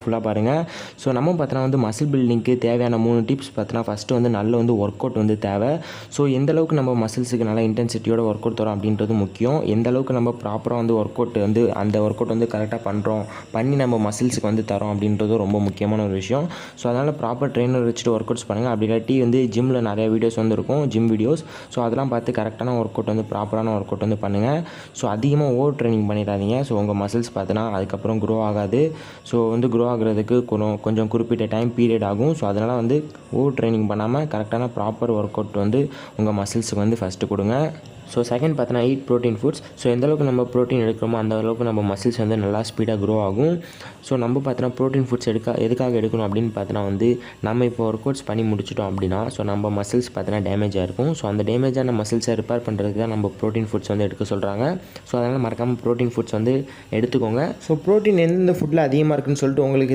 ஃபுல்லாக பாருங்கள். ஸோ நம்ம பார்த்தோன்னா வந்து மசில் பில்டிங்க்கு தேவையான 3 டிப்ஸ் பார்த்தோன்னா ஃபஸ்ட்டு வந்து நல்ல வந்து ஒர்க் அவுட் வந்து தேவை. ஸோ எந்த அளவுக்கு நம்ம மசில்ஸுக்கு நல்லா இன்டென்சிட்டியோட ஒர்க் அவுட் தரோம் அப்படின்றது முக்கியம். எந்த அளவுக்கு நம்ம ப்ராப்பராக வந்து ஒர்க் அவுட் வந்து அந்த ஒர்க் அவுட் வந்து கரெக்டாக பண்ணுறோம், பண்ணி நம்ம மசில்ஸுக்கு வந்து தரோம் அப்படின்றது ரொம்ப முக்கியமான ஒரு விஷயம். ஸோ அதனால் ப்ராப்பர் ட்ரெயினர் வச்சுட்டு ஒர்க் அவுட்ஸ் பண்ணுங்கள். அப்படி இல்லாட்டி வந்து ஜிம்மில் நிறைய வீடியோஸ் வந்து இருக்கும், ஜிம் வீடியோஸ். ஸோ அதெல்லாம் பார்த்து கரெக்டான ஒர்க் அவுட் வந்து ப்ராப்பரான ஒர்க் அவுட் வந்து பண்ணுங்கள். ஸோ அதிகமாக ஓவர் ட்ரைனிங் பண்ணிடாதீங்க. ஸோ உங்கள் மசில்ஸ் பார்த்தோன்னா அதுக்கப்புறம் க்ரோ ஆகாது. ஸோ வந்து க்ரோ ஆகுறதுக்கு கொஞ்சம் குறிப்பிட்ட டைம் பீரியட் ஆகும். ஸோ அதனால் வந்து ஓவர் ட்ரைனிங் பண்ணாமல் கரெக்டான ப்ராப்பர் ஒர்க் அவுட் வந்து உங்கள் மசில்ஸுக்கு வந்து ஃபஸ்ட்டு கொடுங்க. ஸோ செகண்ட் பார்த்தோன்னா ஈட் ப்ரோட்டீன் ஃபுட்ஸ். ஸோ எந்த அளவுக்கு நம்ம ப்ரோட்டீன் எடுக்கிறோமோ அந்த அளவுக்கு நம்ம மசில்ஸ் வந்து நல்லா ஸ்பீடாக க்ரோ ஆகும். ஸோ நம்ம பார்த்தோன்னா ப்ரோட்டீன் ஃபுட்ஸ் எதுக்காக எடுக்கணும் அப்படின்னு பார்த்தோன்னா வந்து நம்ம இப்போ ஒர்க் அவுட்ஸ் பண்ணி முடிச்சிட்டோம் அப்படின்னா ஸோ நம்ம மசில்ஸ் பார்த்தோன்னா டேமேஜ் ஆகிருக்கும். ஸோ அந்த டேமேஜான மசில்ஸை ரிப்பேர் பண்ணுறதுக்கு தான் நம்ம ப்ரோட்டீன் ஃபுட்ஸ் வந்து எடுக்க சொல்கிறாங்க. ஸோ அதனால் மறக்காமல் ப்ரோட்டீன் ஃபுட்ஸ் வந்து எடுத்துக்கோங்க. ஸோ ப்ரோட்டீன் எந்தெந்த ஃபுட்டில் அதிகமாக இருக்குன்னு சொல்லிட்டு உங்களுக்கு